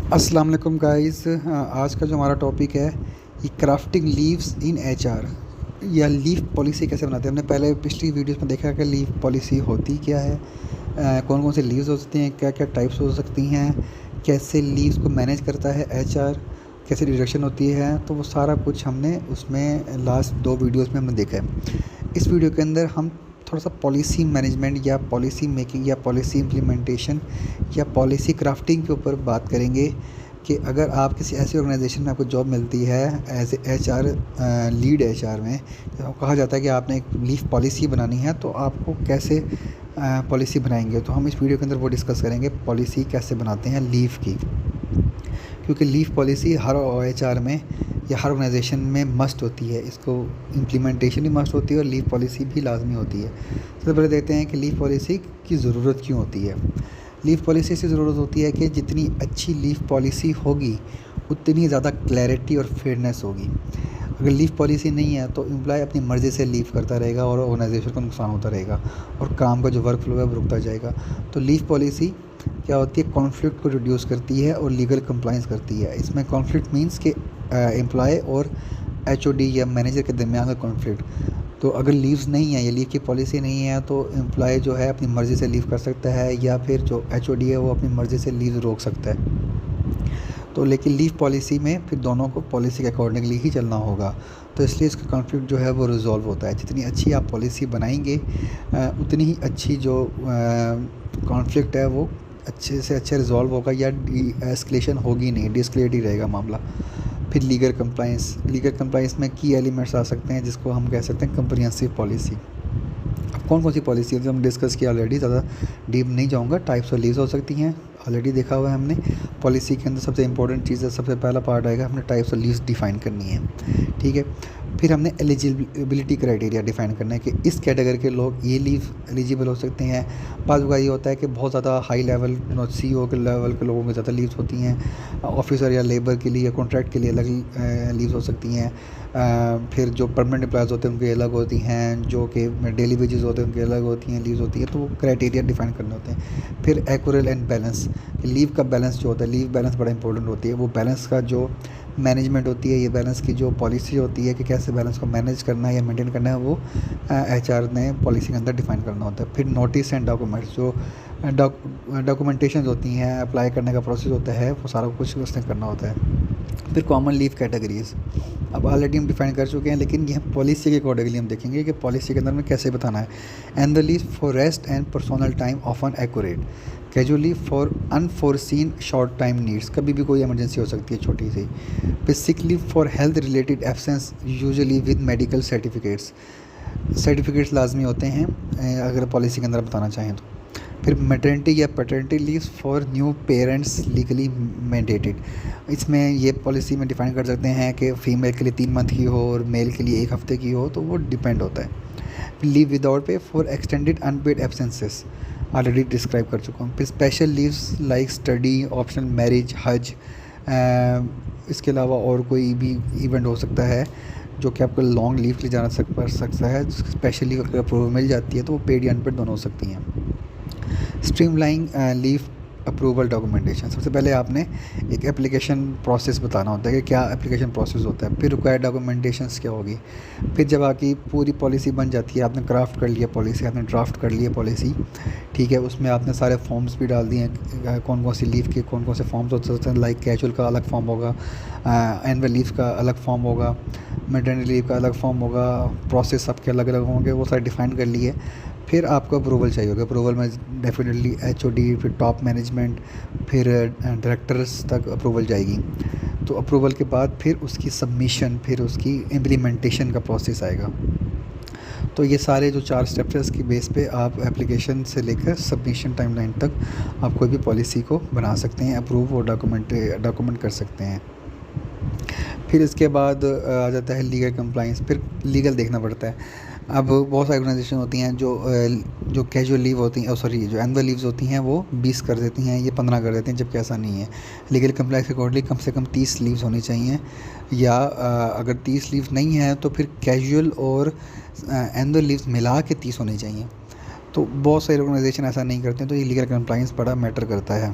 अस्सलाम वालेकुम गाइस। आज का जो हमारा टॉपिक है ये क्राफ्टिंग लीव्स इन एचआर या लीव पॉलिसी कैसे बनाते हैं। हमने पहले पिछली वीडियोस में देखा कि लीव पॉलिसी होती क्या है, कौन कौन से लीव्स हो सकती हैं, क्या क्या टाइप्स हो सकती हैं, कैसे लीव्स को मैनेज करता है एचआर, कैसे डिडक्शन होती है। तो वो सारा कुछ हमने उसमें लास्ट 2 वीडियोस में हमने देखा है। इस वीडियो के अंदर हम थोड़ा सा पॉलिसी मैनेजमेंट या पॉलिसी मेकिंग या पॉलिसी इम्प्लीमेंटेशन या पॉलिसी क्राफ्टिंग के ऊपर बात करेंगे कि अगर आप किसी ऐसी ऑर्गेनाइजेशन में आपको जॉब मिलती है as a HR, lead HR में, तो कहा जाता है कि आपने एक लीव पॉलिसी बनानी है, तो आपको कैसे पॉलिसी बनाएंगे। तो हम इस वीडियो के अंदर वो डिस्कस करेंगे पॉलिसी कैसे बनाते हैं लीव की, क्योंकि लीव पॉलिसी हर एचआर में या हर ऑर्गेनाइजेशन में मस्ट होती है। इसको इम्प्लीमेंटेशन भी मस्ट होती है और लीव पॉलिसी भी लाजमी होती है। सबसे पहले देखते हैं कि लीव पॉलिसी की ज़रूरत क्यों होती है। लीव पॉलिसी से ज़रूरत होती है कि जितनी अच्छी लीव पॉलिसी होगी उतनी ज़्यादा क्लैरिटी और फेयरनेस होगी। अगर लीव पॉलिसी नहीं है तो एम्प्लॉय अपनी मर्ज़ी से लीव करता रहेगा और ऑर्गेनाइजेशन को नुकसान होता रहेगा और काम का जो वर्क फ्लो है वो रुकता जाएगा। तो लीव पॉलिसी क्या होती है, कॉन्फ्लिक्ट को रिड्यूस करती है और लीगल कंप्लाइंस करती है। इसमें कॉन्फ्लिक्ट मींस कि एम्प्लॉय और एचओडी या मैनेजर के दरमियान का कॉन्फ्लिक्ट। तो अगर लीव्स नहीं है या लीव की पॉलिसी नहीं है तो एम्प्लॉय जो है अपनी मर्ज़ी से लीव कर सकता है या फिर जो एचओडी है वो अपनी मर्ज़ी से लीव रोक सकता है। तो लेकिन लीव पॉलिसी में फिर दोनों को पॉलिसी के अकॉर्डिंगली ही चलना होगा। तो इसलिए इसका कॉन्फ्लिक्ट जो है वो रिजॉल्व होता है। जितनी अच्छी आप पॉलिसी बनाएंगे उतनी ही अच्छी जो कॉन्फ्लिक्ट है वो अच्छे से अच्छा रिजॉल्व होगा या एस्केलेशन होगी नहीं, डिस्क्लेट ही रहेगा मामला। फिर लीगल कंप्लाइंस में की एलिमेंट्स आ सकते हैं जिसको हम कह सकते हैं कंप्रिहेंसिव पॉलिसी। अब कौन कौन सी पॉलिसी है जो हम डिस्कस किया ऑलरेडी, ज़्यादा डीप नहीं जाऊंगा। टाइप्स ऑफ लीव्स हो सकती हैं, ऑलरेडी देखा हुआ है हमने। पॉलिसी के अंदर सबसे इंपॉर्टेंट चीज़ है, सबसे पहला पार्ट आएगा, हमने टाइप्स ऑफ लीव्स डिफाइन करनी है, ठीक है। फिर हमने एलिजिबिलिटी क्राइटेरिया डिफाइन करना है कि इस कैटेगरी के लोग ये लीव एलिजिबल हो सकते हैं। बाज़ बार ये होता है कि बहुत ज़्यादा हाई लेवल CEO के लेवल के लोगों की ज़्यादा लीव्स होती हैं, ऑफिसर या लेबर के लिए या कॉन्ट्रैक्ट के लिए अलग लीव्स हो सकती हैं। फिर जो परमानेंट एम्प्लॉयज़ होते हैं उनकी अलग होती हैं, जो कि डेली वेजेस होते हैं उनकी अलग होती हैं, लीव्स होती है। तो वो क्राइटेरिया डिफाइन करने होते हैं। फिर एक्यूरेल एंड बैलेंस, लीव का बैलेंस जो होता है, लीव बैलेंस बड़ा इंपॉर्टेंट होती है। वो बैलेंस का जो मैनेजमेंट होती है, ये बैलेंस की जो पॉलिसी होती है कि कैसे बैलेंस को मैनेज करना है या मेंटेन करना है, वो एचआर ने पॉलिसी के अंदर डिफाइन करना होता है। फिर नोटिस एंड डॉक्यूमेंट्स, जो डॉक्यूमेंटेशन होती हैं, अप्लाई करने का प्रोसेस होता है, वो सारा कुछ उसने करना होता है। फिर कॉमन लीव कैटेगरीज अब ऑलरेडी हम डिफाइन कर चुके हैं, लेकिन ये पॉलिसी के अकॉर्डिंगली हम देखेंगे कि पॉलिसी के अंदर में कैसे बताना है। And the leave for rest and personal time often accurate, casually for unforeseen short time needs, कभी भी कोई इमरजेंसी हो सकती है छोटी सी। फिर sick leave for health related absence usually with medical certificates लाजमी होते हैं अगर पॉलिसी के अंदर बताना चाहें तो। फिर मैटरनिटी या paternity leaves for new parents legally mandated, इसमें ये पॉलिसी में डिफाइन कर सकते हैं कि फ़ीमेल के लिए 3 मंथ की हो और मेल के लिए 1 हफ्ते की हो, तो वो डिपेंड होता है। Leave without pay for extended unpaid absences, already describe कर चुका हूँ। फिर special leaves like study, optional marriage, hajj, इसके अलावा और कोई भी इवेंट हो सकता है जो कि आपको लॉन्ग लीव के लिए जाना पड़ सकता है। स्पेशल लीव अगर अप्रूवल मिल जाती है तो वो पेड या अनपेड दोनों हो सकती हैं। स्ट्रीमलाइन लीव अप्रूवल डॉक्यूमेंटेशन, सबसे पहले आपने एक एप्लीकेशन प्रोसेस बताना होता है कि क्या एप्लीकेशन प्रोसेस होता है। फिर रिक्वायर्ड डॉक्यूमेंटेशंस क्या होगी। फिर जब आपकी पूरी पॉलिसी बन जाती है, आपने क्राफ्ट कर लिया पॉलिसी, आपने ड्राफ्ट कर लिया पॉलिसी, ठीक है, उसमें आपने सारे फॉर्म्स भी डाल दिए हैं, कौन कौन सी लीव के कौन कौन से फॉर्म्स हो सकते हैं। लाइक कैजुअल का अलग फॉर्म होगा, एनुअल लीव का अलग फॉर्म होगा, मैटरनिटी लीव का अलग फॉर्म होगा, प्रोसेस सबके अलग अलग होंगे, वो सारे डिफाइन कर लिए। फिर आपको अप्रूवल चाहिए होगा। अप्रूवल में डेफिनेटली एचओडी, फिर टॉप मैनेजमेंट, फिर डायरेक्टर्स तक अप्रूवल जाएगी। तो अप्रूवल के बाद फिर उसकी सबमिशन, फिर उसकी इम्प्लीमेंटेशन का प्रोसेस आएगा। तो ये सारे जो 4 स्टेप्स हैं इसकी बेस पे आप एप्लीकेशन से लेकर सबमिशन टाइमलाइन तक आप कोई भी पॉलिसी को बना सकते हैं, अप्रूव और डॉक्यूमेंट कर सकते हैं। फिर इसके बाद आ जाता है लीगल कंप्लाइंस। फिर लीगल देखना पड़ता है। अब बहुत सारी ऑर्गेनाइजेशन होती हैं जो कैजुअल लीव होती हैं, जो एनुअल लीव्स होती हैं वो 20 कर देती हैं, ये 15 कर देती हैं, जबकि ऐसा नहीं है। लीगल कंप्लाइंस के अकॉर्डिंगली कम से कम 30 लीव्स होनी चाहिए, या अगर 30 लीव्स नहीं है तो फिर कैजुअल और एनुअल लीव्स मिला के 30 होनी चाहिए। तो बहुत सारी ऑर्गेनाइजेशन ऐसा नहीं करते हैं, तो ये लीगल कंप्लाइंस बड़ा मैटर करता है।